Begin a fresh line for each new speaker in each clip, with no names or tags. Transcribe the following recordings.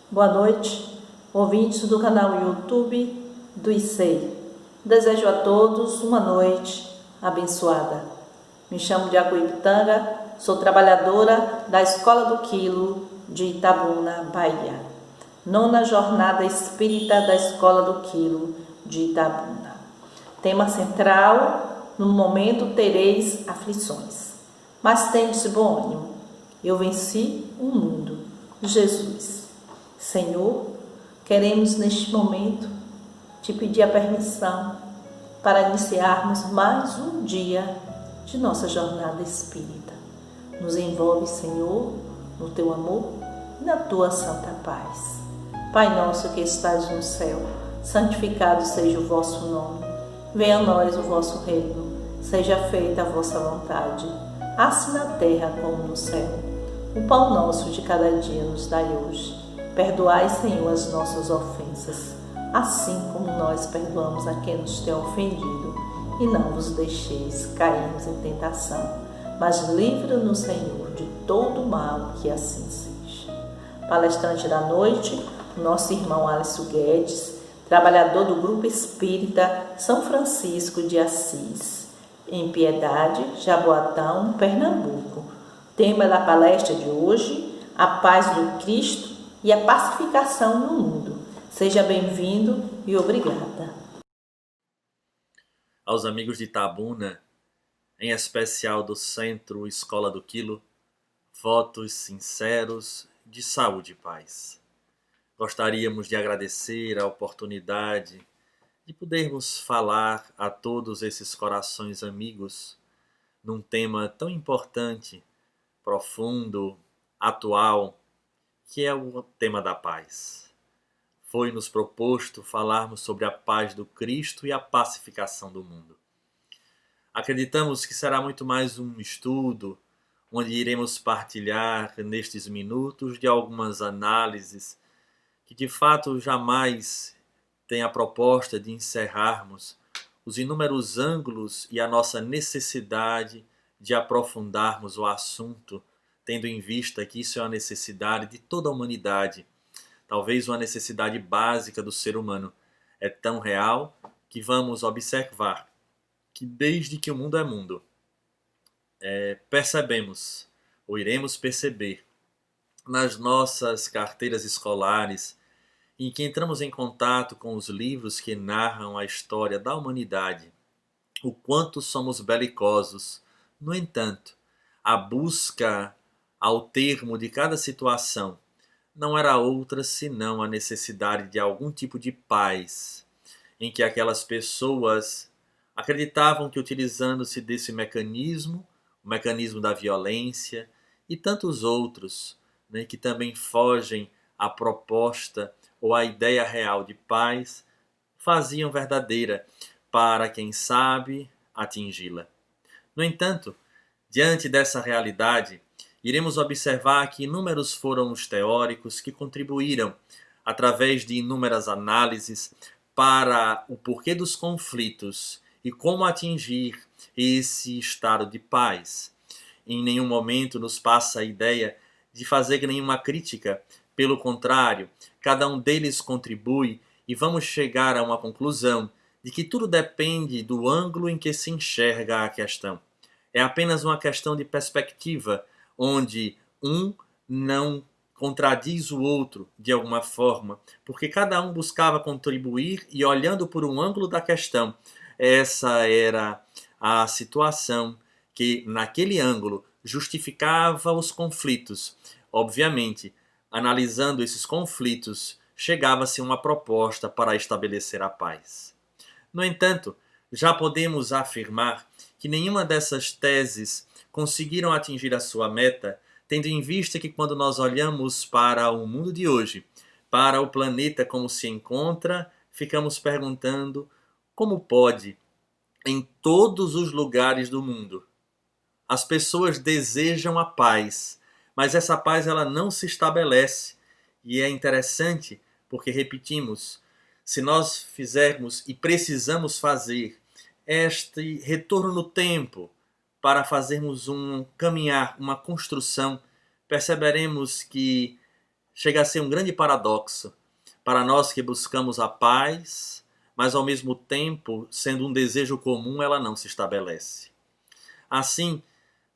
Boa noite, ouvintes do canal YouTube do ICEI. Desejo a todos uma noite abençoada. Me chamo de Aguipitanga, sou trabalhadora da Escola do Quilo de Itabuna, Bahia. Nona Jornada Espírita da Escola do Quilo de Itabuna. Tema central: no momento tereis aflições, mas tendes bom ânimo. Eu venci o mundo. Jesus. Senhor, queremos neste momento te pedir a permissão para iniciarmos mais um dia de nossa jornada espírita. Nos envolve, Senhor, no teu amor e na tua santa paz. Pai nosso que estás no céu, santificado seja o vosso nome. Venha a nós o vosso reino, seja feita a vossa vontade, assim na terra como no céu. O pão nosso de cada dia nos dai hoje. Perdoai, Senhor, as nossas ofensas, assim como nós perdoamos a quem nos tem ofendido. E não vos deixeis cairmos em tentação, mas livra-nos, Senhor, de todo mal, que assim seja. Palestrante da noite, o nosso irmão Alisson Guedes, trabalhador do Grupo Espírita São Francisco de Assis, em Piedade, Jaboatão, Pernambuco. Tema da palestra de hoje: a paz do Cristo e a pacificação no mundo. Seja bem-vindo e obrigada.
Aos amigos de Itabuna, em especial do Centro Escola do Quilo, votos sinceros de saúde e paz. Gostaríamos de agradecer a oportunidade de podermos falar a todos esses corações amigos num tema tão importante, profundo, atual, que é o tema da paz. Foi-nos proposto falarmos sobre a paz do Cristo e a pacificação do mundo. Acreditamos que será muito mais um estudo, onde iremos partilhar nestes minutos de algumas análises que de fato jamais tem a proposta de encerrarmos os inúmeros ângulos e a nossa necessidade de aprofundarmos o assunto, tendo em vista que isso é uma necessidade de toda a humanidade, talvez uma necessidade básica do ser humano. É tão real que vamos observar que desde que o mundo é mundo, percebemos, ou iremos perceber, nas nossas carteiras escolares, em que entramos em contato com os livros que narram a história da humanidade, o quanto somos belicosos. No entanto, a busca ao termo de cada situação não era outra senão a necessidade de algum tipo de paz, em que aquelas pessoas acreditavam que, utilizando-se desse mecanismo, o mecanismo da violência e tantos outros, né, que também fogem à proposta ou à ideia real de paz, faziam verdadeira para, quem sabe, atingi-la. No entanto, diante dessa realidade, iremos observar que inúmeros foram os teóricos que contribuíram, através de inúmeras análises, para o porquê dos conflitos e como atingir esse estado de paz. Em nenhum momento nos passa a ideia de fazer nenhuma crítica. Pelo contrário, cada um deles contribui e vamos chegar a uma conclusão de que tudo depende do ângulo em que se enxerga a questão. É apenas uma questão de perspectiva, onde um não contradiz o outro de alguma forma, porque cada um buscava contribuir e, olhando por um ângulo da questão, essa era a situação que, naquele ângulo, justificava os conflitos. Obviamente, analisando esses conflitos, chegava-se a uma proposta para estabelecer a paz. No entanto, já podemos afirmar que nenhuma dessas teses conseguiram atingir a sua meta, tendo em vista que, quando nós olhamos para o mundo de hoje, para o planeta como se encontra, ficamos perguntando como pode, em todos os lugares do mundo, as pessoas desejam a paz, mas essa paz ela não se estabelece. E é interessante porque, repetimos, se nós fizermos e precisamos fazer este retorno no tempo para fazermos um caminhar, uma construção, perceberemos que chega a ser um grande paradoxo para nós que buscamos a paz, mas ao mesmo tempo, sendo um desejo comum, ela não se estabelece. Assim,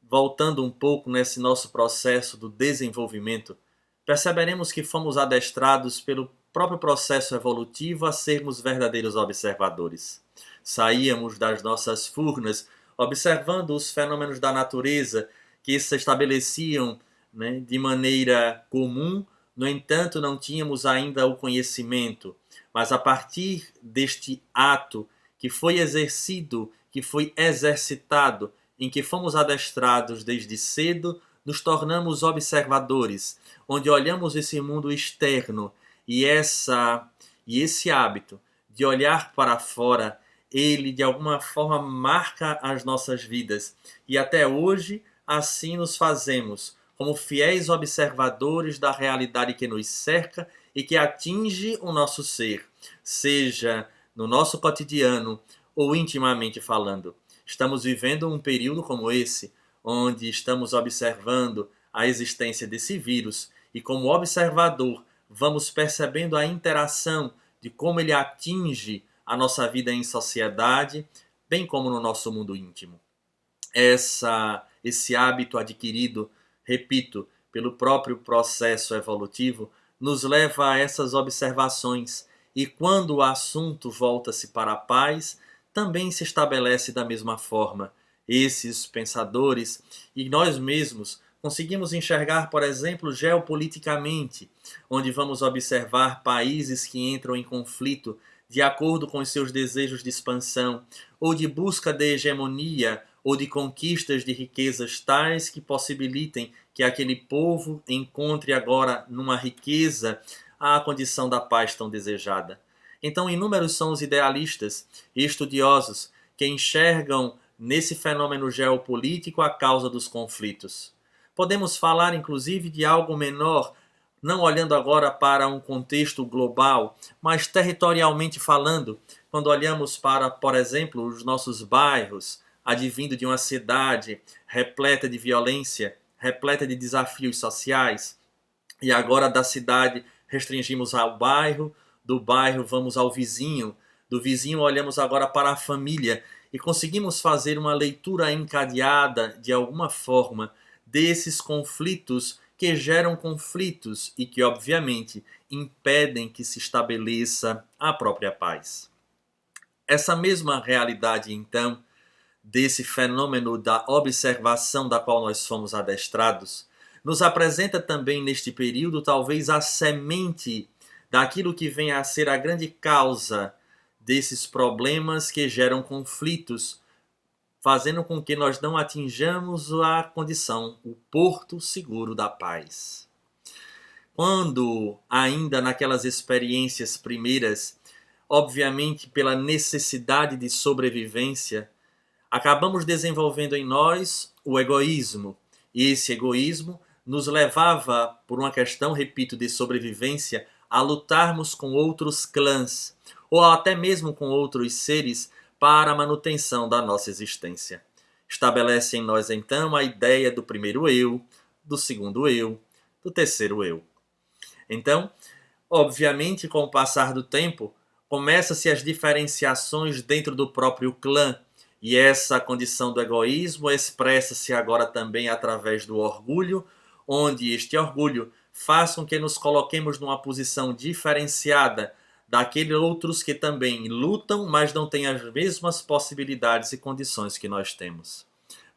voltando um pouco nesse nosso processo do desenvolvimento, perceberemos que fomos adestrados pelo próprio processo evolutivo a sermos verdadeiros observadores. Saíamos das nossas furnas observando os fenômenos da natureza que se estabeleciam, né, de maneira comum. No entanto, não tínhamos ainda o conhecimento, mas a partir deste ato que foi exercido, que foi exercitado, em que fomos adestrados desde cedo, nos tornamos observadores, onde olhamos esse mundo externo e esse hábito de olhar para fora, ele de alguma forma marca as nossas vidas. E até hoje, assim nos fazemos, como fiéis observadores da realidade que nos cerca e que atinge o nosso ser, seja no nosso cotidiano ou intimamente falando. Estamos vivendo um período como esse, onde estamos observando a existência desse vírus e, como observador, vamos percebendo a interação de como ele atinge a nossa vida em sociedade, bem como no nosso mundo íntimo. Esse hábito adquirido, repito, pelo próprio processo evolutivo, nos leva a essas observações, e quando o assunto volta-se para a paz, também se estabelece da mesma forma. Esses pensadores e nós mesmos conseguimos enxergar, por exemplo, geopoliticamente, onde vamos observar países que entram em conflito de acordo com os seus desejos de expansão, ou de busca de hegemonia, ou de conquistas de riquezas tais que possibilitem que aquele povo encontre agora numa riqueza a condição da paz tão desejada. Então, inúmeros são os idealistas e estudiosos que enxergam nesse fenômeno geopolítico a causa dos conflitos. Podemos falar, inclusive, de algo menor, não olhando agora para um contexto global, mas territorialmente falando, quando olhamos para, por exemplo, os nossos bairros, advindo de uma cidade repleta de violência, repleta de desafios sociais, e agora da cidade restringimos ao bairro, do bairro vamos ao vizinho, do vizinho olhamos agora para a família e conseguimos fazer uma leitura encadeada, de alguma forma, desses conflitos que geram conflitos e que, obviamente, impedem que se estabeleça a própria paz. Essa mesma realidade, então, desse fenômeno da observação da qual nós fomos adestrados, nos apresenta também neste período talvez a semente daquilo que vem a ser a grande causa desses problemas que geram conflitos, fazendo com que nós não atinjamos a condição, o porto seguro da paz. Quando, ainda naquelas experiências primeiras, obviamente pela necessidade de sobrevivência, acabamos desenvolvendo em nós o egoísmo, e esse egoísmo nos levava, por uma questão, repito, de sobrevivência, a lutarmos com outros clãs, ou até mesmo com outros seres, para a manutenção da nossa existência. Estabelece em nós, então, a ideia do primeiro eu, do segundo eu, do terceiro eu. Então, obviamente, com o passar do tempo, começam-se as diferenciações dentro do próprio clã, e essa condição do egoísmo expressa-se agora também através do orgulho, onde este orgulho faz com que nos coloquemos numa posição diferenciada daqueles outros que também lutam, mas não têm as mesmas possibilidades e condições que nós temos.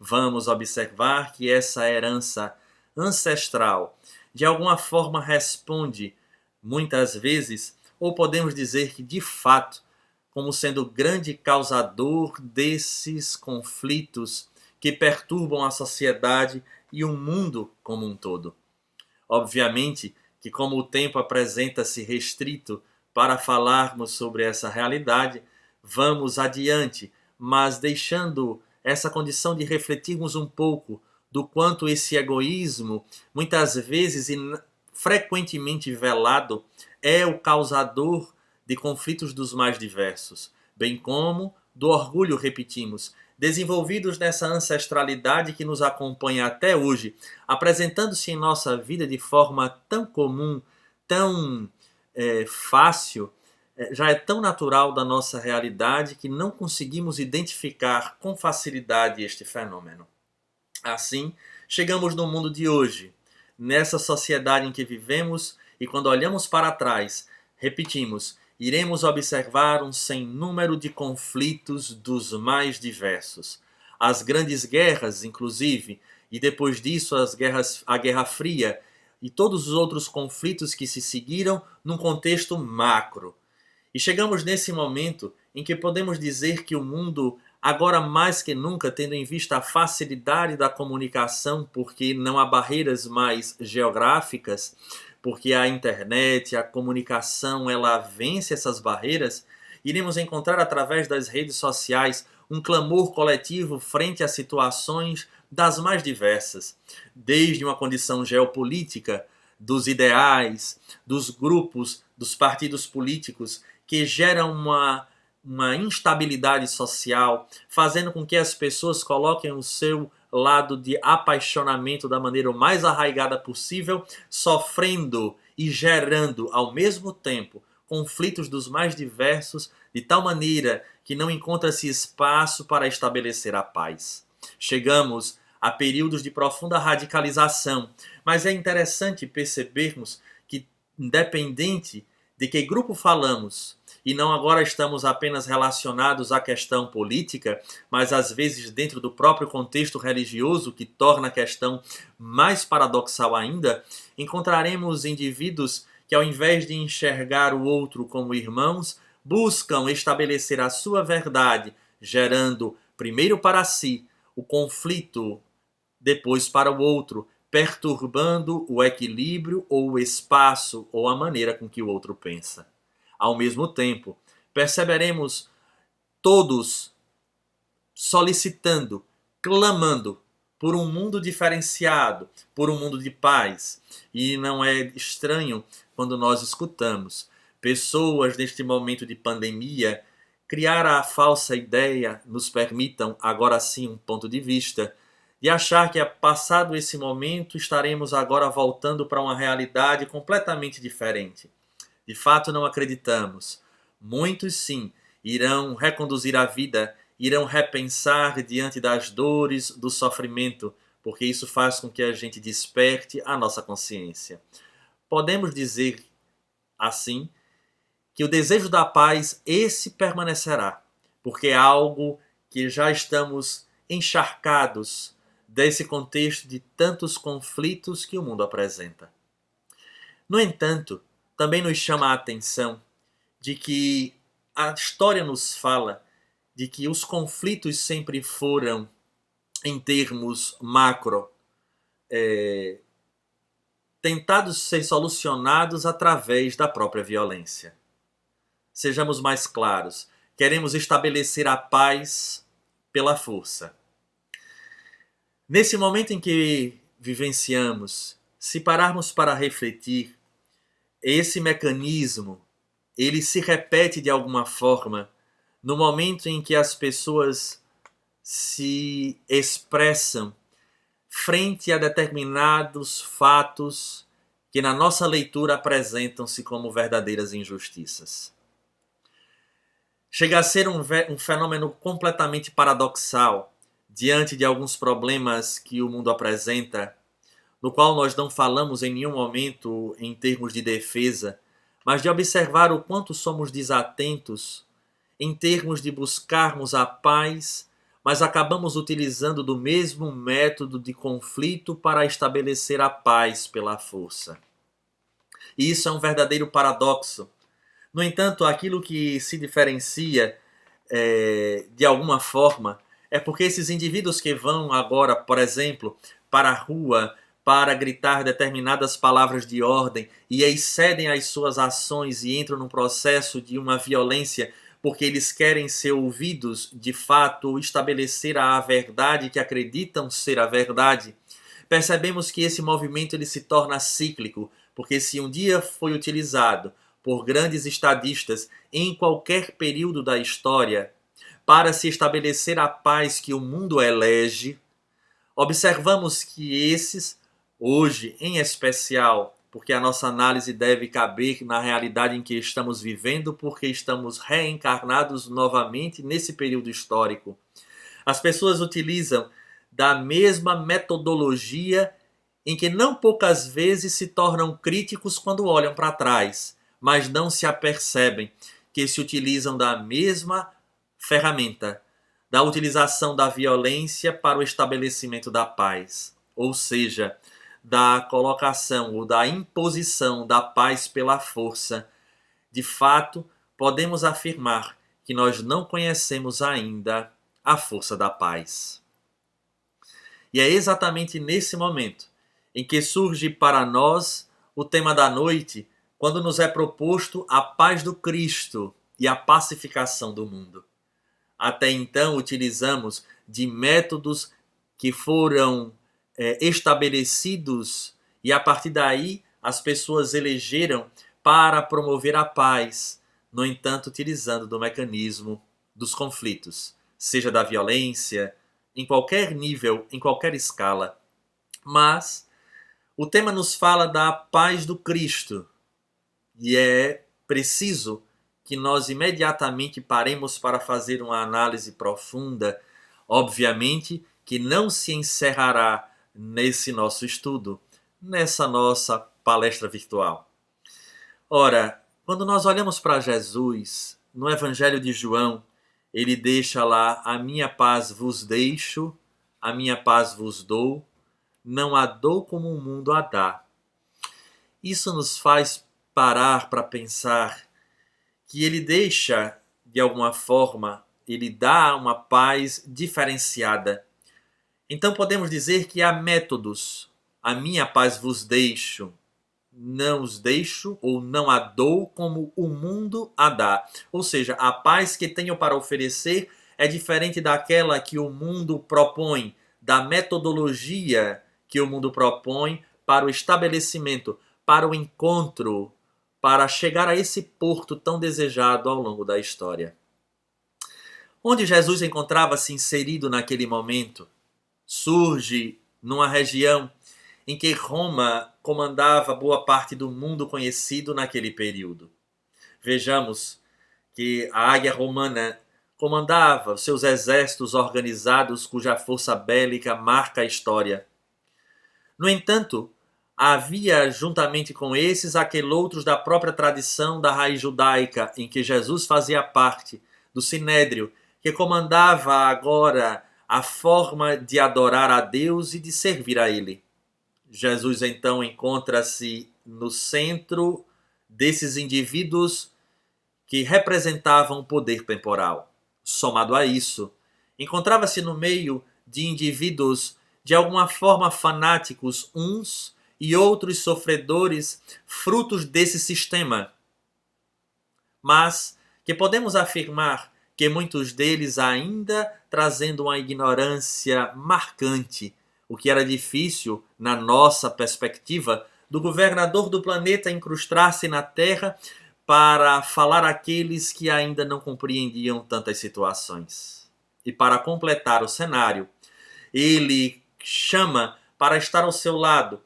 Vamos observar que essa herança ancestral, de alguma forma, responde, muitas vezes, ou podemos dizer que, de fato, como sendo o grande causador desses conflitos que perturbam a sociedade e o mundo como um todo. Obviamente que, como o tempo apresenta-se restrito para falarmos sobre essa realidade, vamos adiante, mas deixando essa condição de refletirmos um pouco do quanto esse egoísmo, muitas vezes e frequentemente velado, é o causador de conflitos dos mais diversos, bem como do orgulho, repetimos, desenvolvidos nessa ancestralidade que nos acompanha até hoje, apresentando-se em nossa vida de forma tão comum, tão fácil, já é tão natural da nossa realidade que não conseguimos identificar com facilidade este fenômeno. Assim, chegamos no mundo de hoje, nessa sociedade em que vivemos, e quando olhamos para trás, repetimos, iremos observar um sem número de conflitos dos mais diversos. As grandes guerras, inclusive, e depois disso a Guerra Fria e todos os outros conflitos que se seguiram num contexto macro. E chegamos nesse momento em que podemos dizer que o mundo, agora mais que nunca, tendo em vista a facilidade da comunicação, porque não há barreiras mais geográficas, porque a internet, a comunicação, ela vence essas barreiras, iremos encontrar através das redes sociais um clamor coletivo frente a situações das mais diversas, desde uma condição geopolítica, dos ideais, dos grupos, dos partidos políticos, que geram uma instabilidade social, fazendo com que as pessoas coloquem o seu lado de apaixonamento da maneira mais arraigada possível, sofrendo e gerando ao mesmo tempo conflitos dos mais diversos, de tal maneira que não encontra-se espaço para estabelecer a paz. Chegamos a períodos de profunda radicalização, mas é interessante percebermos que, independente de que grupo falamos, e não agora estamos apenas relacionados à questão política, mas às vezes dentro do próprio contexto religioso, que torna a questão mais paradoxal ainda, encontraremos indivíduos que, ao invés de enxergar o outro como irmãos, buscam estabelecer a sua verdade, gerando primeiro para si o conflito, depois para o outro, perturbando o equilíbrio ou o espaço ou a maneira com que o outro pensa. Ao mesmo tempo, perceberemos todos solicitando, clamando por um mundo diferenciado, por um mundo de paz. E não é estranho quando nós escutamos pessoas neste momento de pandemia criar a falsa ideia, nos permitam agora sim um ponto de vista, de achar que, passado esse momento, estaremos agora voltando para uma realidade completamente diferente. De fato, não acreditamos. Muitos, sim, irão reconduzir a vida, irão repensar diante das dores, do sofrimento, porque isso faz com que a gente desperte a nossa consciência. Podemos dizer, assim, que o desejo da paz, esse permanecerá, porque é algo que já estamos encharcados desse contexto de tantos conflitos que o mundo apresenta. No entanto, também nos chama a atenção de que a história nos fala de que os conflitos sempre foram, em termos macro, tentados ser solucionados através da própria violência. Sejamos mais claros, queremos estabelecer a paz pela força. Nesse momento em que vivenciamos, se pararmos para refletir, esse mecanismo, ele se repete de alguma forma no momento em que as pessoas se expressam frente a determinados fatos que na nossa leitura apresentam-se como verdadeiras injustiças. Chega a ser um fenômeno completamente paradoxal diante de alguns problemas que o mundo apresenta, no qual nós não falamos em nenhum momento em termos de defesa, mas de observar o quanto somos desatentos em termos de buscarmos a paz, mas acabamos utilizando do mesmo método de conflito para estabelecer a paz pela força. E isso é um verdadeiro paradoxo. No entanto, aquilo que se diferencia de alguma forma é porque esses indivíduos que vão agora, por exemplo, para a rua para gritar determinadas palavras de ordem e excedem as suas ações e entram num processo de uma violência porque eles querem ser ouvidos de fato ou estabelecer a verdade que acreditam ser a verdade, percebemos que esse movimento ele se torna cíclico, porque se um dia foi utilizado por grandes estadistas em qualquer período da história para se estabelecer a paz que o mundo elege, observamos que esses, hoje em especial, porque a nossa análise deve caber na realidade em que estamos vivendo, porque estamos reencarnados novamente nesse período histórico. As pessoas utilizam da mesma metodologia em que não poucas vezes se tornam críticos quando olham para trás, mas não se apercebem que se utilizam da mesma ferramenta, da utilização da violência para o estabelecimento da paz, ou seja, da colocação ou da imposição da paz pela força. De fato, podemos afirmar que nós não conhecemos ainda a força da paz. E é exatamente nesse momento em que surge para nós o tema da noite, quando nos é proposto a paz do Cristo e a pacificação do mundo. Até então, utilizamos de métodos que foram estabelecidos e a partir daí as pessoas elegeram para promover a paz, no entanto, utilizando do mecanismo dos conflitos, seja da violência, em qualquer nível, em qualquer escala. Mas o tema nos fala da paz do Cristo e é preciso que nós imediatamente paremos para fazer uma análise profunda, obviamente que não se encerrará nesse nosso estudo, nessa nossa palestra virtual. Ora, quando nós olhamos para Jesus, no Evangelho de João, ele deixa lá: a minha paz vos deixo, a minha paz vos dou, não a dou como o mundo a dá. Isso nos faz parar para pensar que ele deixa, de alguma forma, ele dá uma paz diferenciada. Então podemos dizer que há métodos. A minha paz vos deixo, não os deixo ou não a dou como o mundo a dá. Ou seja, a paz que tenho para oferecer é diferente daquela que o mundo propõe, da metodologia que o mundo propõe para o estabelecimento, para o encontro, para chegar a esse porto tão desejado ao longo da história. Onde Jesus encontrava-se inserido naquele momento, surge numa região em que Roma comandava boa parte do mundo conhecido naquele período. Vejamos que a águia romana comandava os seus exércitos organizados, cuja força bélica marca a história. No entanto, havia juntamente com esses aqueloutros da própria tradição da raiz judaica, em que Jesus fazia parte, do Sinédrio, que comandava agora a forma de adorar a Deus e de servir a Ele. Jesus então encontra-se no centro desses indivíduos que representavam o poder temporal. Somado a isso, encontrava-se no meio de indivíduos de alguma forma fanáticos uns e outros sofredores, frutos desse sistema. Mas que podemos afirmar que muitos deles ainda trazendo uma ignorância marcante, o que era difícil, na nossa perspectiva, do governador do planeta incrustar-se na Terra para falar àqueles que ainda não compreendiam tantas situações. E para completar o cenário, ele chama para estar ao seu lado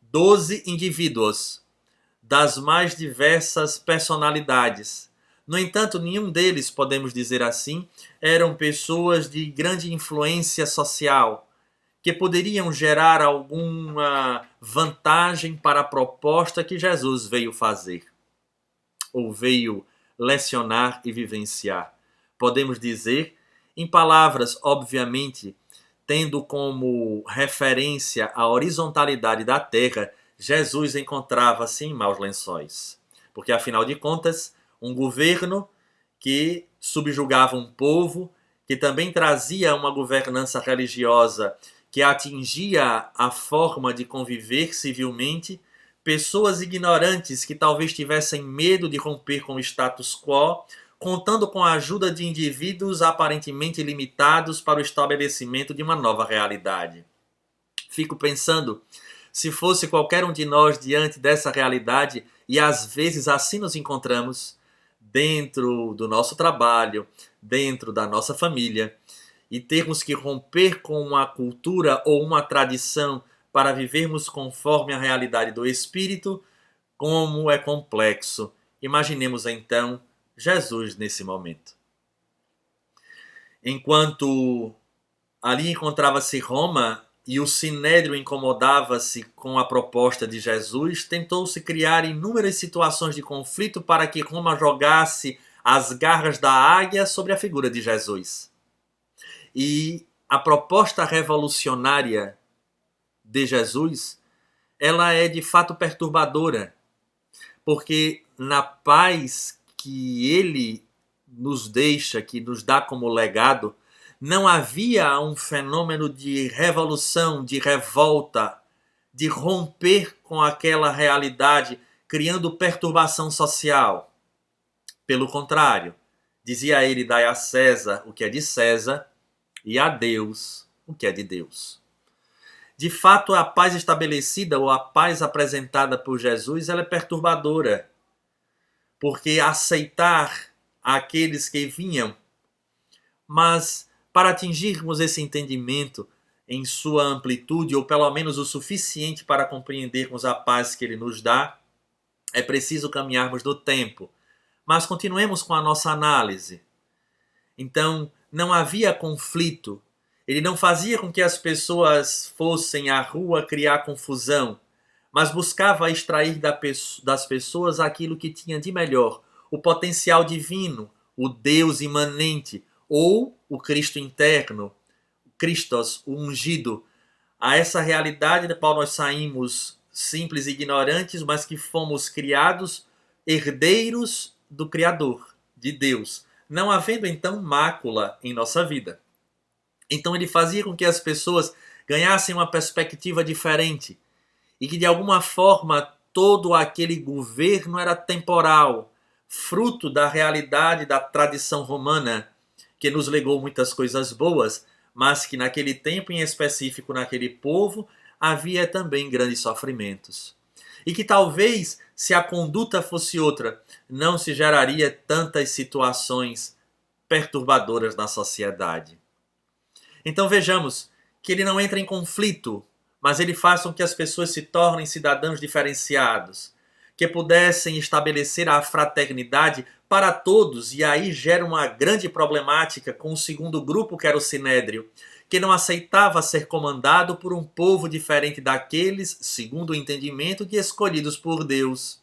12 indivíduos das mais diversas personalidades. No entanto, nenhum deles, podemos dizer assim, eram pessoas de grande influência social, que poderiam gerar alguma vantagem para a proposta que Jesus veio fazer, ou veio lecionar e vivenciar. Podemos dizer, em palavras, obviamente, tendo como referência a horizontalidade da terra, Jesus encontrava-se em maus lençóis. Porque, afinal de contas, um governo que subjugava um povo, que também trazia uma governança religiosa que atingia a forma de conviver civilmente, pessoas ignorantes que talvez tivessem medo de romper com o status quo, contando com a ajuda de indivíduos aparentemente limitados para o estabelecimento de uma nova realidade. Fico pensando, se fosse qualquer um de nós diante dessa realidade, e às vezes assim nos encontramos, dentro do nosso trabalho, dentro da nossa família, e termos que romper com uma cultura ou uma tradição para vivermos conforme a realidade do Espírito, como é complexo. Imaginemos então Jesus nesse momento. Enquanto ali encontrava-se Roma e o Sinédrio incomodava-se com a proposta de Jesus, tentou-se criar inúmeras situações de conflito para que Roma jogasse as garras da águia sobre a figura de Jesus. E a proposta revolucionária de Jesus, ela é de fato perturbadora, porque na paz que ele nos deixa, que nos dá como legado, não havia um fenômeno de revolução, de revolta, de romper com aquela realidade, criando perturbação social. Pelo contrário, dizia ele, dai a César o que é de César e a Deus o que é de Deus. De fato, a paz estabelecida ou a paz apresentada por Jesus, ela é perturbadora, porque aceitar aqueles que vinham, mas para atingirmos esse entendimento em sua amplitude, ou pelo menos o suficiente para compreendermos a paz que ele nos dá, é preciso caminharmos no tempo. Mas continuemos com a nossa análise. Então, não havia conflito. Ele não fazia com que as pessoas fossem à rua criar confusão, mas buscava extrair das pessoas aquilo que tinha de melhor, o potencial divino, o Deus imanente, ou o Cristo interno, o Christos, o ungido. A essa realidade da qual nós saímos simples e ignorantes, mas que fomos criados herdeiros do Criador, de Deus, não havendo então mácula em nossa vida. Então ele fazia com que as pessoas ganhassem uma perspectiva diferente e que de alguma forma todo aquele governo era temporal, fruto da realidade da tradição romana, que nos legou muitas coisas boas, mas que naquele tempo em específico, naquele povo, havia também grandes sofrimentos. E que talvez, se a conduta fosse outra, não se geraria tantas situações perturbadoras na sociedade. Então vejamos que ele não entra em conflito, mas ele faz com que as pessoas se tornem cidadãos diferenciados, que pudessem estabelecer a fraternidade para todos, e aí gera uma grande problemática com o segundo grupo, que era o Sinédrio, que não aceitava ser comandado por um povo diferente daqueles, segundo o entendimento, de escolhidos por Deus.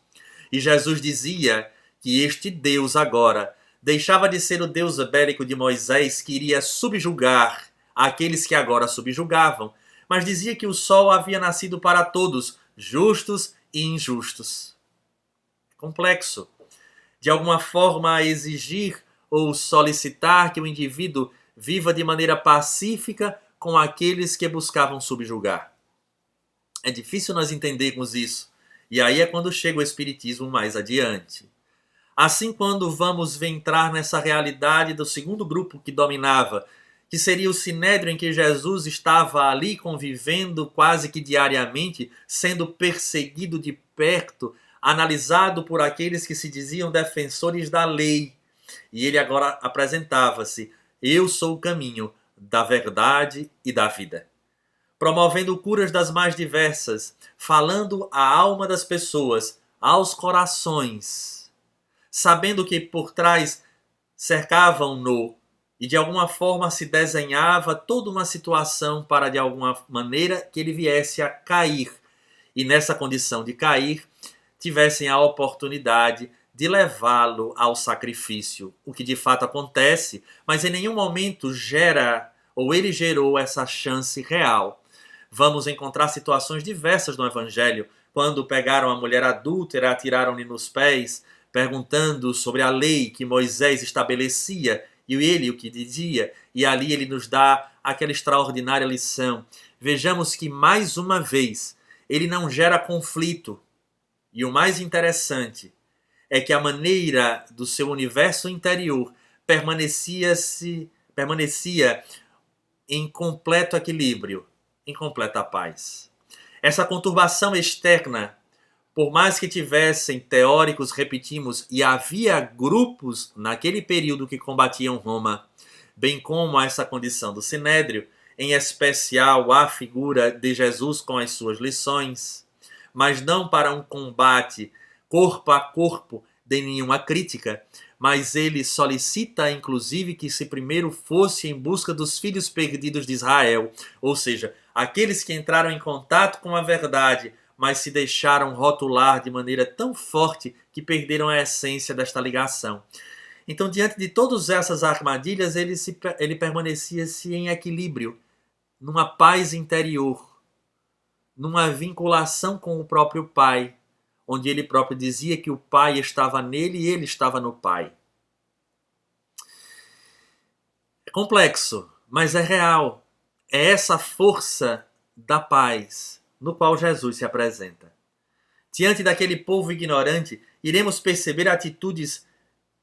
E Jesus dizia que este Deus agora deixava de ser o Deus bélico de Moisés, que iria subjugar aqueles que agora subjugavam, mas dizia que o sol havia nascido para todos, justos e injustos. Complexo. De alguma forma, exigir ou solicitar que o indivíduo viva de maneira pacífica com aqueles que buscavam subjugar. É difícil nós entendermos isso. E aí é quando chega o Espiritismo mais adiante. Assim, quando vamos entrar nessa realidade do segundo grupo que dominava, que seria o Sinédrio, em que Jesus estava ali convivendo quase que diariamente, sendo perseguido de perto, analisado por aqueles que se diziam defensores da lei. E ele agora apresentava-se: eu sou o caminho da verdade e da vida. Promovendo curas das mais diversas, falando à alma das pessoas, aos corações, sabendo que por trás cercavam-no e de alguma forma se desenhava toda uma situação para de alguma maneira que ele viesse a cair. E nessa condição de cair, tivessem a oportunidade de levá-lo ao sacrifício, o que de fato acontece, mas em nenhum momento gera, ou ele gerou essa chance real. Vamos encontrar situações diversas no Evangelho, quando pegaram a mulher adúltera, atiraram-lhe nos pés, perguntando sobre a lei que Moisés estabelecia, e ele o que dizia, e ali ele nos dá aquela extraordinária lição. Vejamos que, mais uma vez, ele não gera conflito. E o mais interessante é que a maneira do seu universo interior permanecia em completo equilíbrio, em completa paz. Essa conturbação externa, por mais que tivessem teóricos, repetimos, e havia grupos naquele período que combatiam Roma, bem como essa condição do Sinédrio, em especial a figura de Jesus com as suas lições, mas não para um combate corpo a corpo de nenhuma crítica, mas ele solicita, inclusive, que se primeiro fosse em busca dos filhos perdidos de Israel, ou seja, aqueles que entraram em contato com a verdade, mas se deixaram rotular de maneira tão forte que perderam a essência desta ligação. Então, diante de todas essas armadilhas, ele permanecia-se em equilíbrio, numa paz interior, numa vinculação com o próprio Pai, onde ele próprio dizia que o Pai estava nele e ele estava no Pai. É complexo, mas é real. É essa força da paz no qual Jesus se apresenta. Diante daquele povo ignorante, iremos perceber atitudes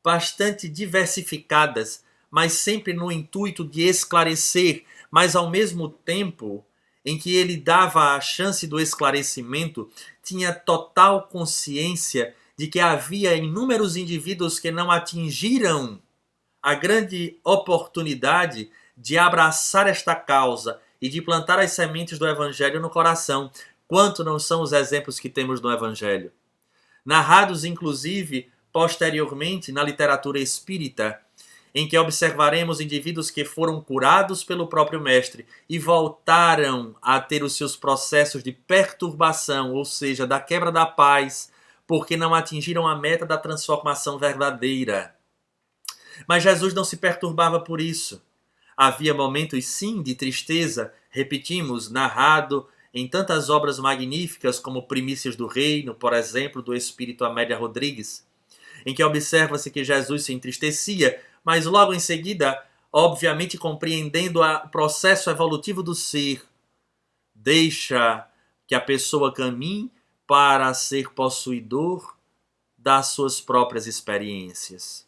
bastante diversificadas, mas sempre no intuito de esclarecer, mas ao mesmo tempo em que ele dava a chance do esclarecimento, tinha total consciência de que havia inúmeros indivíduos que não atingiram a grande oportunidade de abraçar esta causa e de plantar as sementes do Evangelho no coração. Quanto não são os exemplos que temos no Evangelho? Narrados, inclusive, posteriormente na literatura espírita, em que observaremos indivíduos que foram curados pelo próprio Mestre e voltaram a ter os seus processos de perturbação, ou seja, da quebra da paz, porque não atingiram a meta da transformação verdadeira. Mas Jesus não se perturbava por isso. Havia momentos, sim, de tristeza, repetimos, narrado em tantas obras magníficas como Primícias do Reino, por exemplo, do Espírito Amélia Rodrigues, em que observa-se que Jesus se entristecia, mas logo em seguida, obviamente compreendendo o processo evolutivo do ser, deixa que a pessoa caminhe para ser possuidor das suas próprias experiências.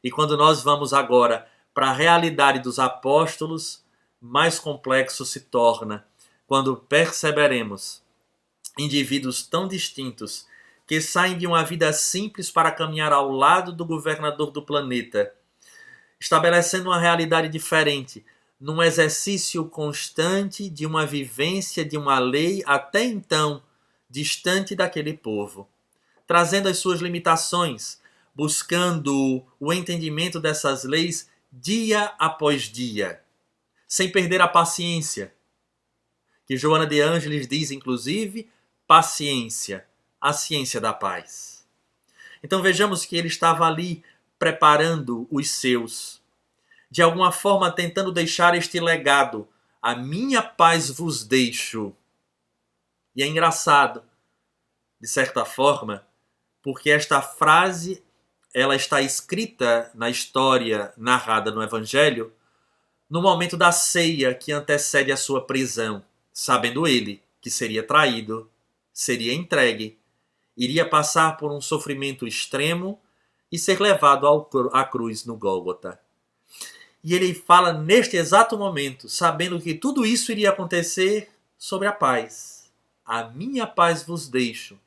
E quando nós vamos agora para a realidade dos apóstolos, mais complexo se torna quando perceberemos indivíduos tão distintos que saem de uma vida simples para caminhar ao lado do governador do planeta, estabelecendo uma realidade diferente, num exercício constante de uma vivência de uma lei até então distante daquele povo, trazendo as suas limitações, buscando o entendimento dessas leis dia após dia, sem perder a paciência, que Joana de Ângeles diz, inclusive, paciência, a ciência da paz. Então vejamos que ele estava ali preparando os seus, de alguma forma tentando deixar este legado, a minha paz vos deixo. E é engraçado, de certa forma, porque esta frase ela está escrita na história narrada no Evangelho no momento da ceia que antecede a sua prisão, sabendo ele que seria traído, seria entregue, iria passar por um sofrimento extremo e ser levado à cruz no Gólgota. E ele fala neste exato momento, sabendo que tudo isso iria acontecer, sobre a paz. A minha paz vos deixo.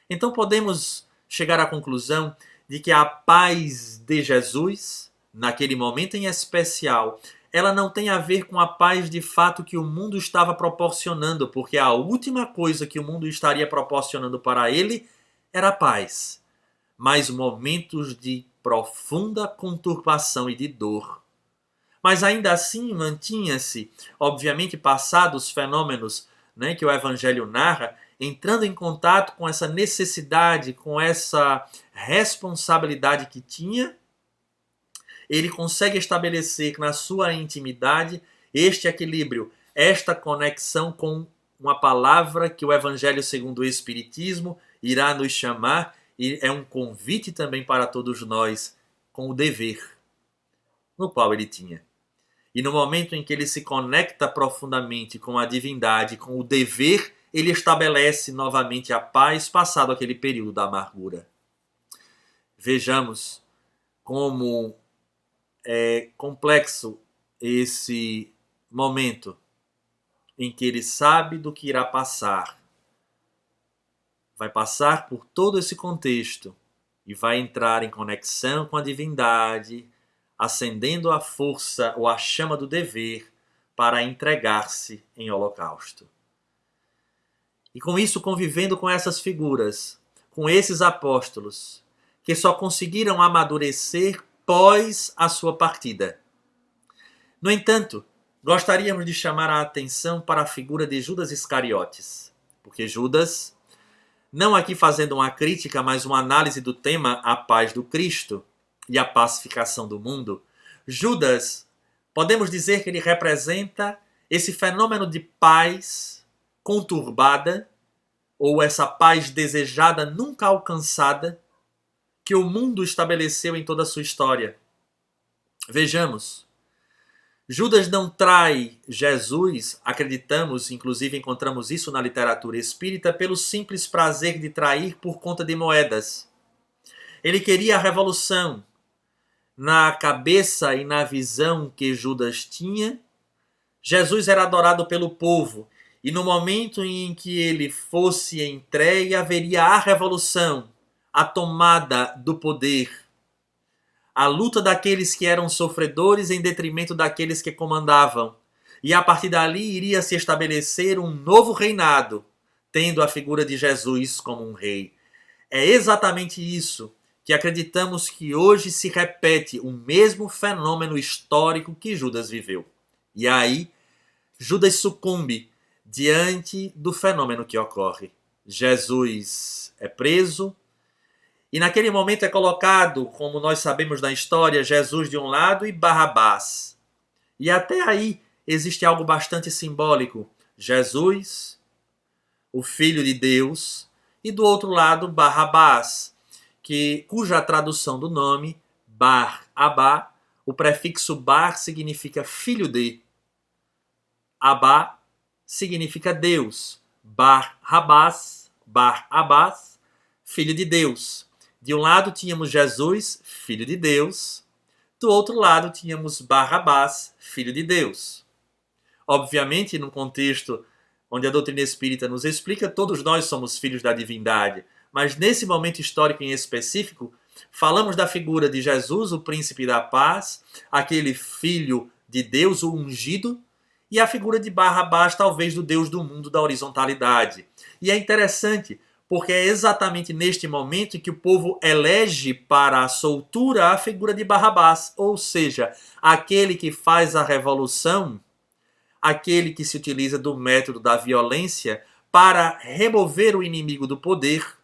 Então podemos chegar à conclusão de que a paz de Jesus, naquele momento em especial, ela não tem a ver com a paz de fato que o mundo estava proporcionando, porque a última coisa que o mundo estaria proporcionando para ele era a paz, mas momentos de profunda conturbação e de dor. Mas ainda assim mantinha-se, obviamente passados os fenômenos, que o Evangelho narra, entrando em contato com essa necessidade, com essa responsabilidade que tinha, ele consegue estabelecer na sua intimidade este equilíbrio, esta conexão com uma palavra que o Evangelho segundo o Espiritismo irá nos chamar, e é um convite também para todos nós, com o dever, no qual ele tinha. E no momento em que ele se conecta profundamente com a divindade, com o dever, ele estabelece novamente a paz, passado aquele período da amargura. Vejamos como é complexo esse momento em que ele sabe do que irá passar. Vai passar por todo esse contexto e vai entrar em conexão com a divindade, acendendo a força ou a chama do dever para entregar-se em holocausto. E com isso, convivendo com essas figuras, com esses apóstolos, que só conseguiram amadurecer pós a sua partida. No entanto, gostaríamos de chamar a atenção para a figura de Judas Iscariotes, porque Judas, não aqui fazendo uma crítica, mas uma análise do tema a paz do Cristo e a pacificação do mundo, Judas, podemos dizer que ele representa esse fenômeno de paz conturbada, ou essa paz desejada, nunca alcançada, que o mundo estabeleceu em toda a sua história. Vejamos, Judas não trai Jesus, acreditamos, inclusive encontramos isso na literatura espírita, pelo simples prazer de trair por conta de moedas. Ele queria a revolução. Na cabeça e na visão que Judas tinha, Jesus era adorado pelo povo, e no momento em que ele fosse entregue, haveria a revolução, a tomada do poder, a luta daqueles que eram sofredores em detrimento daqueles que comandavam. E a partir dali iria se estabelecer um novo reinado, tendo a figura de Jesus como um rei. É exatamente isso que acreditamos que hoje se repete o mesmo fenômeno histórico que Judas viveu. E aí, Judas sucumbe diante do fenômeno que ocorre. Jesus é preso, e naquele momento é colocado, como nós sabemos da história, Jesus de um lado e Barrabás. E até aí existe algo bastante simbólico. Jesus, o Filho de Deus, e do outro lado Barrabás, cuja tradução do nome, Bar-Abá, o prefixo Bar significa filho de, Abá significa Deus, Bar-Abás, filho de Deus. De um lado tínhamos Jesus, filho de Deus, do outro lado tínhamos Barrabás, filho de Deus. Obviamente, num contexto onde a doutrina espírita nos explica, todos nós somos filhos da divindade, mas nesse momento histórico em específico, falamos da figura de Jesus, o príncipe da paz, aquele filho de Deus, o ungido, e a figura de Barrabás, talvez do Deus do mundo, da horizontalidade. E é interessante, porque é exatamente neste momento que o povo elege para a soltura a figura de Barrabás, ou seja, aquele que faz a revolução, aquele que se utiliza do método da violência para remover o inimigo do poder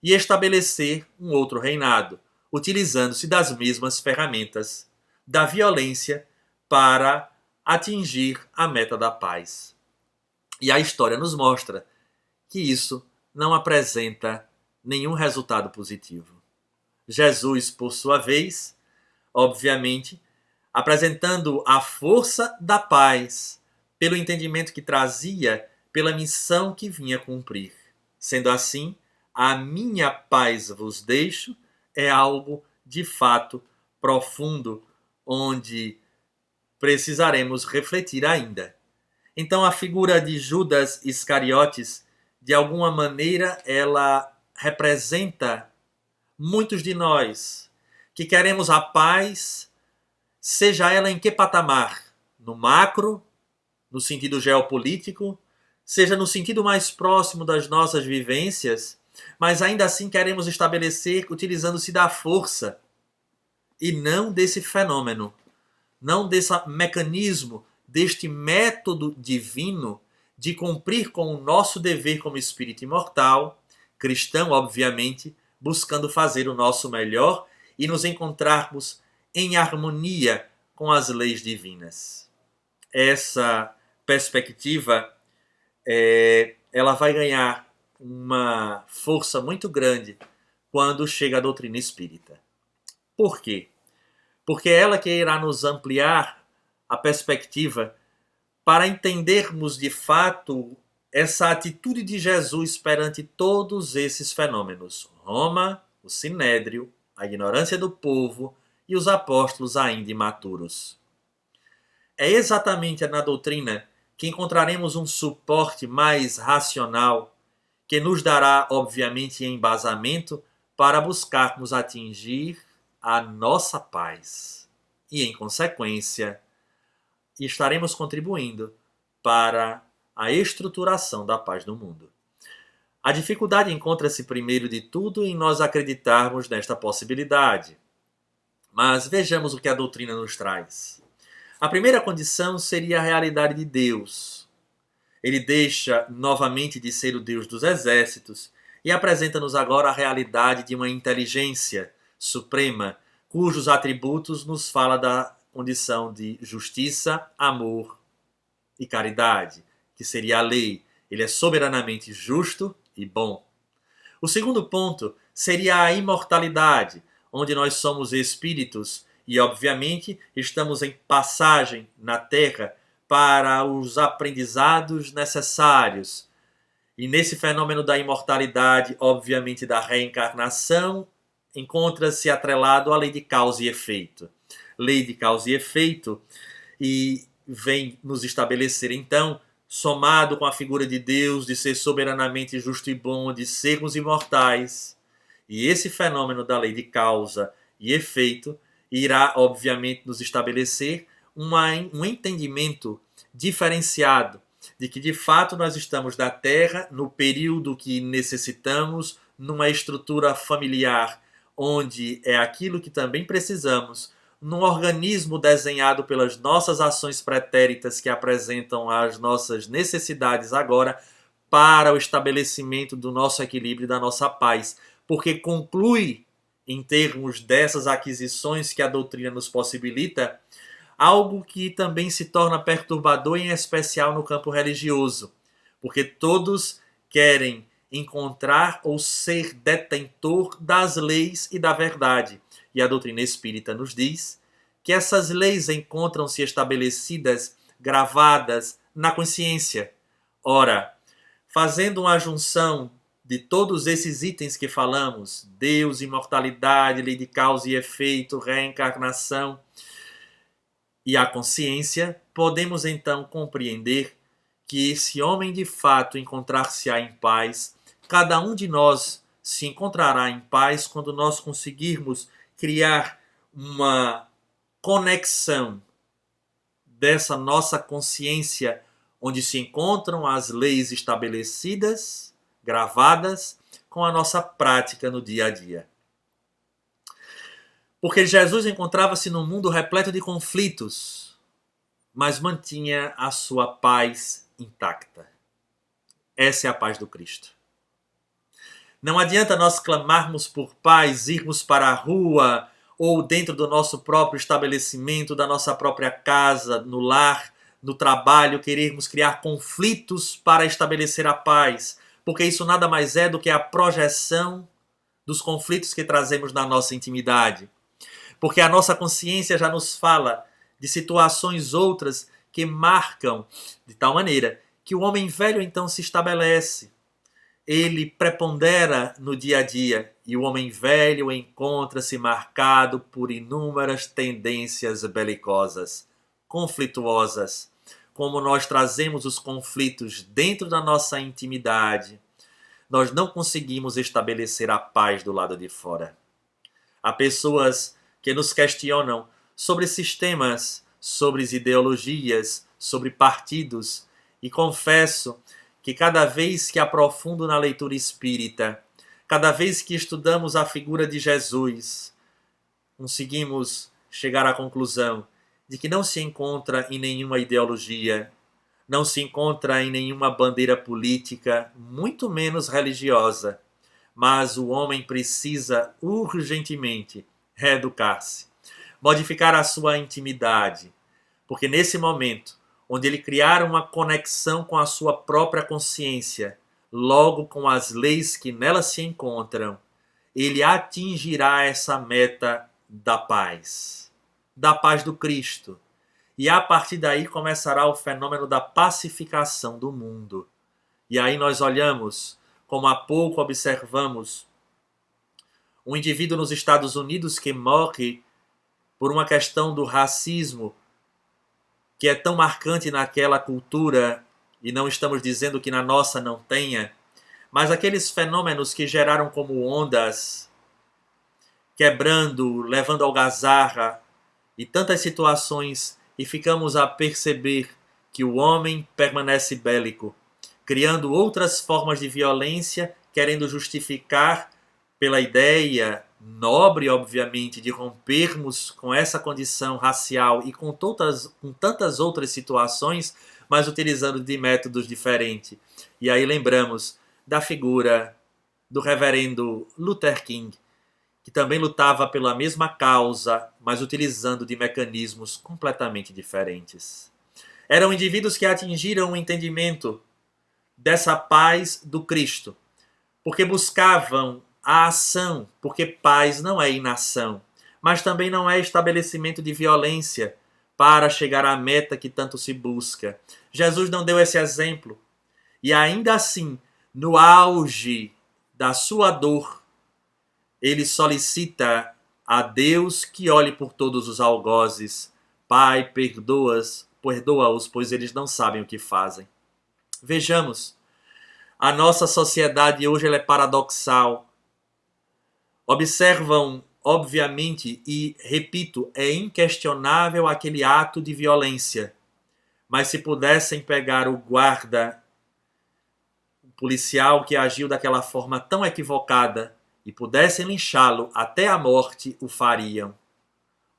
e estabelecer um outro reinado, utilizando-se das mesmas ferramentas da violência para atingir a meta da paz. E a história nos mostra que isso não apresenta nenhum resultado positivo. Jesus, por sua vez, obviamente, apresentando a força da paz pelo entendimento que trazia, pela missão que vinha cumprir. Sendo assim, a minha paz vos deixo é algo de fato profundo, onde precisaremos refletir ainda. Então a figura de Judas Iscariotes, de alguma maneira, ela representa muitos de nós que queremos a paz, seja ela em que patamar? No macro, no sentido geopolítico, seja no sentido mais próximo das nossas vivências, mas ainda assim queremos estabelecer utilizando-se da força e não desse fenômeno, não desse mecanismo, deste método divino de cumprir com o nosso dever como espírito imortal, cristão, obviamente, buscando fazer o nosso melhor e nos encontrarmos em harmonia com as leis divinas. Essa perspectiva, ela vai ganhar uma força muito grande quando chega a doutrina espírita. Por quê? Porque ela que irá nos ampliar a perspectiva para entendermos de fato essa atitude de Jesus perante todos esses fenômenos. Roma, o sinédrio, a ignorância do povo e os apóstolos ainda imaturos. É exatamente na doutrina que encontraremos um suporte mais racional, que nos dará, obviamente, embasamento para buscarmos atingir a nossa paz e, em consequência, e estaremos contribuindo para a estruturação da paz no mundo. A dificuldade encontra-se, primeiro de tudo, em nós acreditarmos nesta possibilidade. Mas vejamos o que a doutrina nos traz. A primeira condição seria a realidade de Deus. Ele deixa novamente de ser o Deus dos exércitos e apresenta-nos agora a realidade de uma inteligência suprema, cujos atributos nos fala da condição de justiça, amor e caridade, que seria a lei. Ele é soberanamente justo e bom. O segundo ponto seria a imortalidade, onde nós somos espíritos e, obviamente, estamos em passagem na Terra para os aprendizados necessários. E nesse fenômeno da imortalidade, obviamente da reencarnação, encontra-se atrelado à lei de causa e efeito. Lei de causa e efeito, e vem nos estabelecer então, somado com a figura de Deus, de ser soberanamente justo e bom, de sermos imortais. E esse fenômeno da lei de causa e efeito irá, obviamente, nos estabelecer um entendimento diferenciado de que, de fato, nós estamos na Terra no período que necessitamos, numa estrutura familiar, onde é aquilo que também precisamos, num organismo desenhado pelas nossas ações pretéritas que apresentam as nossas necessidades agora para o estabelecimento do nosso equilíbrio e da nossa paz. Porque conclui, em termos dessas aquisições que a doutrina nos possibilita, algo que também se torna perturbador, em especial no campo religioso. Porque todos querem encontrar ou ser detentor das leis e da verdade. E a doutrina espírita nos diz que essas leis encontram-se estabelecidas, gravadas na consciência. Ora, fazendo uma junção de todos esses itens que falamos, Deus, imortalidade, lei de causa e efeito, reencarnação e a consciência, podemos então compreender que esse homem de fato encontrar-se-á em paz. Cada um de nós se encontrará em paz quando nós conseguirmos criar uma conexão dessa nossa consciência, onde se encontram as leis estabelecidas, gravadas, com a nossa prática no dia a dia. Porque Jesus encontrava-se num mundo repleto de conflitos, mas mantinha a sua paz intacta. Essa é a paz do Cristo. Não adianta nós clamarmos por paz, irmos para a rua ou dentro do nosso próprio estabelecimento, da nossa própria casa, no lar, no trabalho, querermos criar conflitos para estabelecer a paz, porque isso nada mais é do que a projeção dos conflitos que trazemos na nossa intimidade. Porque a nossa consciência já nos fala de situações outras que marcam de tal maneira que o homem velho então se estabelece. Ele prepondera no dia a dia e o homem velho encontra-se marcado por inúmeras tendências belicosas, conflituosas. Como nós trazemos os conflitos dentro da nossa intimidade, nós não conseguimos estabelecer a paz do lado de fora. Há pessoas que nos questionam sobre sistemas, sobre ideologias, sobre partidos, e confesso que cada vez que aprofundo na leitura espírita, cada vez que estudamos a figura de Jesus, conseguimos chegar à conclusão de que não se encontra em nenhuma ideologia, não se encontra em nenhuma bandeira política, muito menos religiosa, mas o homem precisa urgentemente reeducar-se, modificar a sua intimidade, porque nesse momento, onde ele criar uma conexão com a sua própria consciência, logo com as leis que nela se encontram, ele atingirá essa meta da paz do Cristo. E a partir daí começará o fenômeno da pacificação do mundo. E aí nós olhamos, como há pouco observamos, um indivíduo nos Estados Unidos que morre por uma questão do racismo, que é tão marcante naquela cultura, e não estamos dizendo que na nossa não tenha, mas aqueles fenômenos que geraram como ondas, quebrando, levando algazarra, e tantas situações e ficamos a perceber que o homem permanece bélico, criando outras formas de violência, querendo justificar pela ideia nobre, obviamente, de rompermos com essa condição racial e com tantas outras situações, mas utilizando de métodos diferentes. E aí lembramos da figura do reverendo Luther King, que também lutava pela mesma causa, mas utilizando de mecanismos completamente diferentes. Eram indivíduos que atingiram o entendimento dessa paz do Cristo, porque buscavam a ação, porque paz não é inação, mas também não é estabelecimento de violência para chegar à meta que tanto se busca. Jesus não deu esse exemplo, e ainda assim, no auge da sua dor, ele solicita a Deus que olhe por todos os algozes. Pai, perdoa-os, pois eles não sabem o que fazem. Vejamos, a nossa sociedade hoje ela é paradoxal. Observam, obviamente, e repito, é inquestionável aquele ato de violência. Mas se pudessem pegar o guarda policial que agiu daquela forma tão equivocada e pudessem linchá-lo até a morte, o fariam.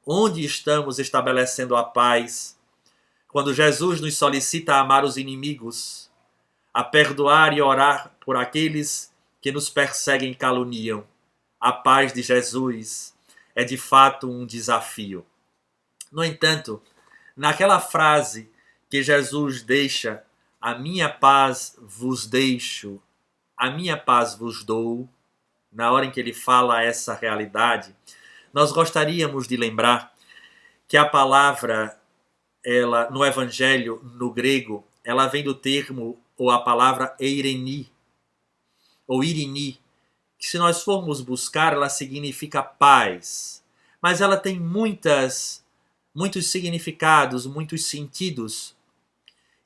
Onde estamos estabelecendo a paz? Quando Jesus nos solicita a amar os inimigos, a perdoar e orar por aqueles que nos perseguem e caluniam. A paz de Jesus é de fato um desafio. No entanto, naquela frase que Jesus deixa, a minha paz vos deixo, a minha paz vos dou, na hora em que ele fala essa realidade, nós gostaríamos de lembrar que a palavra, ela, no Evangelho, no grego, ela vem do termo, ou a palavra eireni, ou irini, que se nós formos buscar, ela significa paz. Mas ela tem muitos significados, muitos sentidos.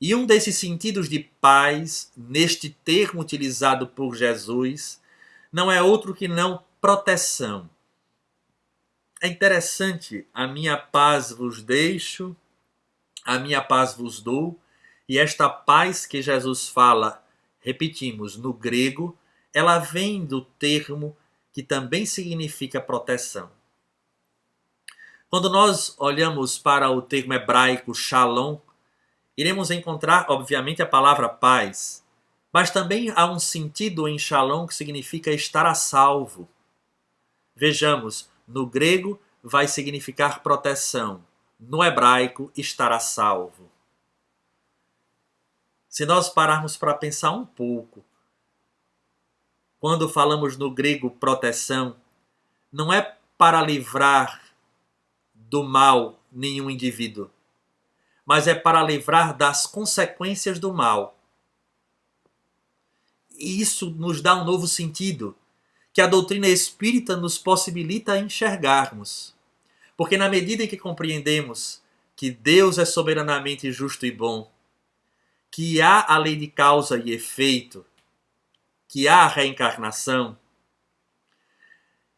E um desses sentidos de paz, neste termo utilizado por Jesus, não é outro que não proteção. É interessante, a minha paz vos deixo, a minha paz vos dou, e esta paz que Jesus fala, repetimos, no grego, ela vem do termo que também significa proteção. Quando nós olhamos para o termo hebraico shalom, iremos encontrar, obviamente, a palavra paz, mas também há um sentido em shalom que significa estar a salvo. Vejamos, no grego vai significar proteção, no hebraico estar a salvo. Se nós pararmos para pensar um pouco, quando falamos no grego proteção, não é para livrar do mal nenhum indivíduo, mas é para livrar das consequências do mal. E isso nos dá um novo sentido, que a doutrina espírita nos possibilita enxergarmos. Porque na medida em que compreendemos que Deus é soberanamente justo e bom, que há a lei de causa e efeito, que há a reencarnação,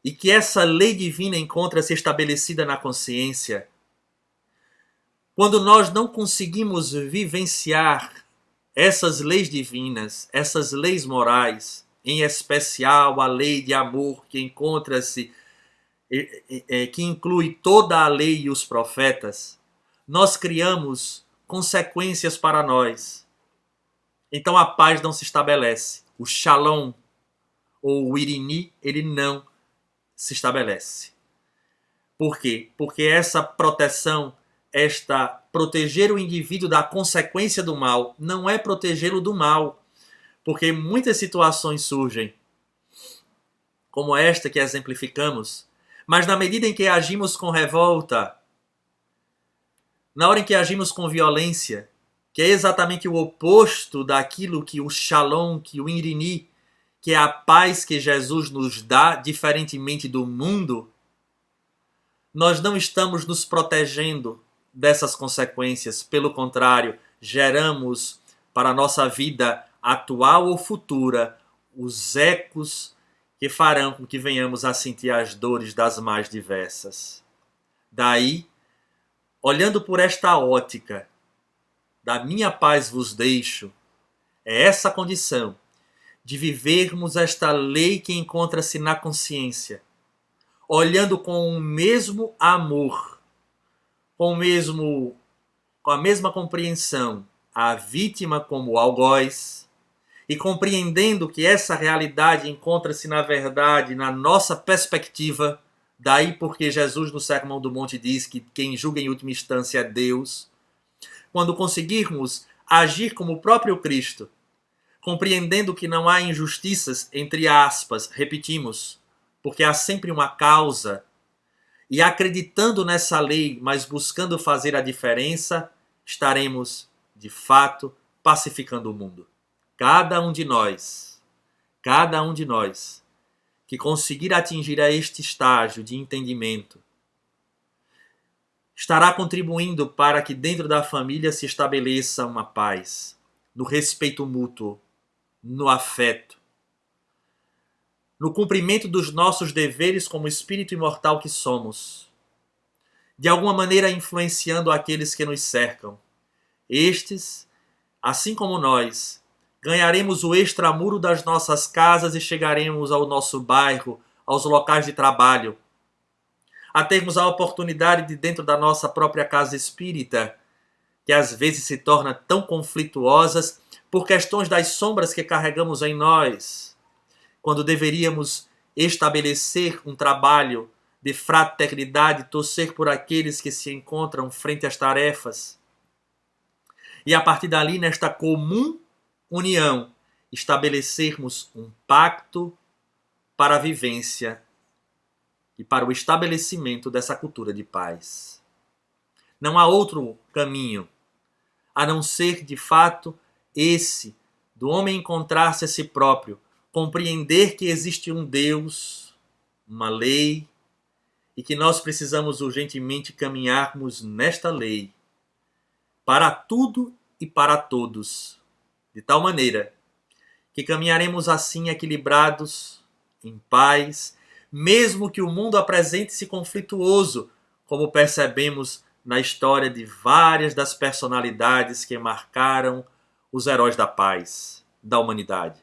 e que essa lei divina encontra-se estabelecida na consciência, quando nós não conseguimos vivenciar essas leis divinas, essas leis morais, em especial a lei de amor que encontra-se, que inclui toda a lei e os profetas, nós criamos consequências para nós. Então a paz não se estabelece. O shalom, ou o irini, ele não se estabelece. Por quê? Porque essa proteção, proteger o indivíduo da consequência do mal, não é protegê-lo do mal. Porque muitas situações surgem, como esta que exemplificamos, mas na medida em que agimos com revolta, na hora em que agimos com violência, que é exatamente o oposto daquilo que o shalom, que o irini, que é a paz que Jesus nos dá, diferentemente do mundo, nós não estamos nos protegendo dessas consequências. Pelo contrário, geramos para a nossa vida atual ou futura os ecos que farão com que venhamos a sentir as dores das mais diversas. Daí, olhando por esta ótica, da minha paz vos deixo, é essa condição de vivermos esta lei que encontra-se na consciência, olhando com o mesmo amor, com a mesma compreensão, a vítima como o algoz, e compreendendo que essa realidade encontra-se, na verdade, na nossa perspectiva, daí porque Jesus no Sermão do Monte diz que quem julga em última instância é Deus. Quando conseguirmos agir como o próprio Cristo, compreendendo que não há injustiças, entre aspas, repetimos, porque há sempre uma causa, e acreditando nessa lei, mas buscando fazer a diferença, estaremos, de fato, pacificando o mundo. Cada um de nós, que conseguir atingir a este estágio de entendimento, estará contribuindo para que dentro da família se estabeleça uma paz, no respeito mútuo, no afeto, no cumprimento dos nossos deveres como espírito imortal que somos, de alguma maneira influenciando aqueles que nos cercam. Estes, assim como nós, ganharemos o extramuro das nossas casas e chegaremos ao nosso bairro, aos locais de trabalho, a termos a oportunidade de dentro da nossa própria casa espírita, que às vezes se torna tão conflituosas por questões das sombras que carregamos em nós, quando deveríamos estabelecer um trabalho de fraternidade, torcer por aqueles que se encontram frente às tarefas. E a partir dali, nesta comum união, estabelecermos um pacto para a vivência e para o estabelecimento dessa cultura de paz. Não há outro caminho, a não ser, de fato, esse, do homem encontrar-se a si próprio, compreender que existe um Deus, uma lei, e que nós precisamos urgentemente caminharmos nesta lei, para tudo e para todos, de tal maneira que caminharemos assim equilibrados, em paz, mesmo que o mundo apresente-se conflituoso, como percebemos na história de várias das personalidades que marcaram os heróis da paz, da humanidade.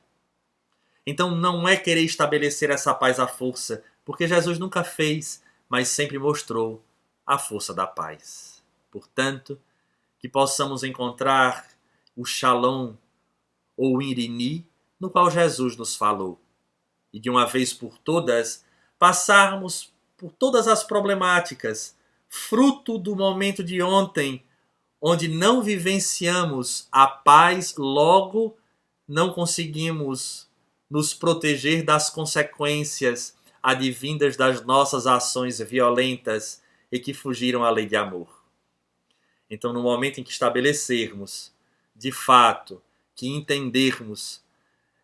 Então não é querer estabelecer essa paz à força, porque Jesus nunca fez, mas sempre mostrou a força da paz. Portanto, que possamos encontrar o Shalom ou o Irini, no qual Jesus nos falou. E de uma vez por todas, passarmos por todas as problemáticas, fruto do momento de ontem, onde não vivenciamos a paz, logo não conseguimos nos proteger das consequências advindas das nossas ações violentas e que fugiram à lei de amor. Então, no momento em que estabelecermos, de fato, que entendermos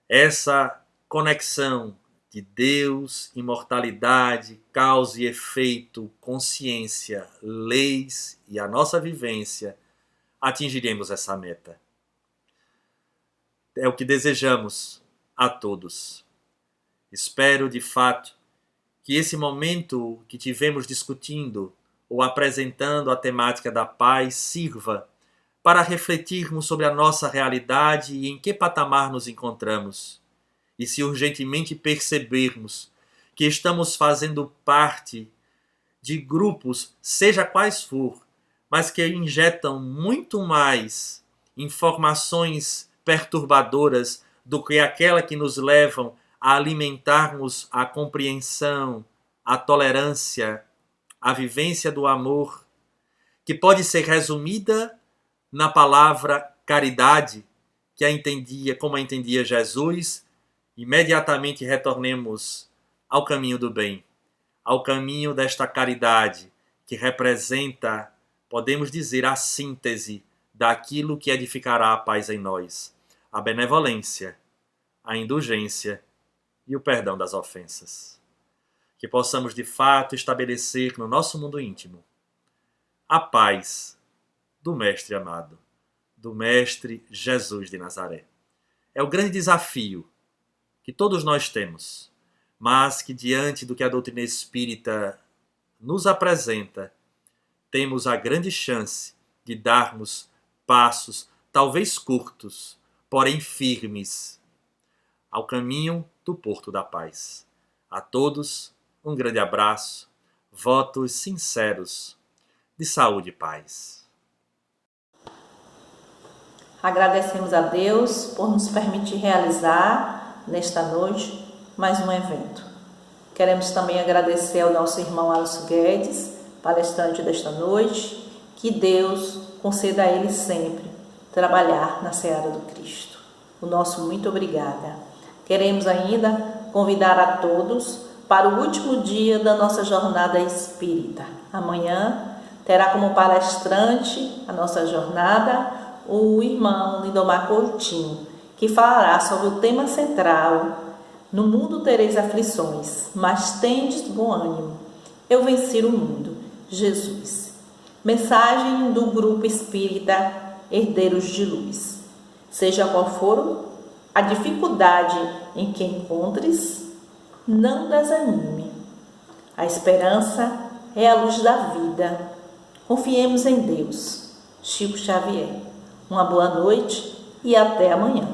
essa conexão de Deus, imortalidade, causa e efeito, consciência, leis e a nossa vivência, atingiremos essa meta. É o que desejamos a todos. Espero, de fato, que esse momento que tivemos discutindo ou apresentando a temática da paz sirva para refletirmos sobre a nossa realidade e em que patamar nos encontramos. E se urgentemente percebermos que estamos fazendo parte de grupos, seja quais for, mas que injetam muito mais informações perturbadoras do que aquela que nos levam a alimentarmos a compreensão, a tolerância, a vivência do amor, que pode ser resumida na palavra caridade, que como a entendia Jesus, imediatamente retornemos ao caminho do bem, ao caminho desta caridade, que representa, podemos dizer, a síntese daquilo que edificará a paz em nós, a benevolência, a indulgência e o perdão das ofensas. Que possamos, de fato, estabelecer no nosso mundo íntimo a paz do Mestre amado, do Mestre Jesus de Nazaré. É o grande desafio que todos nós temos, mas que diante do que a doutrina espírita nos apresenta, temos a grande chance de darmos passos, talvez curtos, porém firmes, ao caminho do Porto da Paz. A todos, um grande abraço, votos sinceros de saúde e paz.
Agradecemos a Deus por nos permitir realizar, nesta noite, mais um evento. Queremos também agradecer ao nosso irmão Alisson Guedes, palestrante desta noite, que Deus conceda a ele sempre trabalhar na seara do Cristo. O nosso muito obrigada. Queremos ainda convidar a todos para o último dia da nossa jornada espírita. Amanhã terá como palestrante a nossa jornada o irmão Lindomar Coutinho, que falará sobre o tema central: no mundo tereis aflições, mas tendes bom ânimo. Eu venci o mundo. Jesus. Mensagem do Grupo Espírita Herdeiros de Luz. Seja qual for a dificuldade em que encontres, não desanime. A esperança é a luz da vida. Confiemos em Deus. Chico Xavier. Uma boa noite e até amanhã.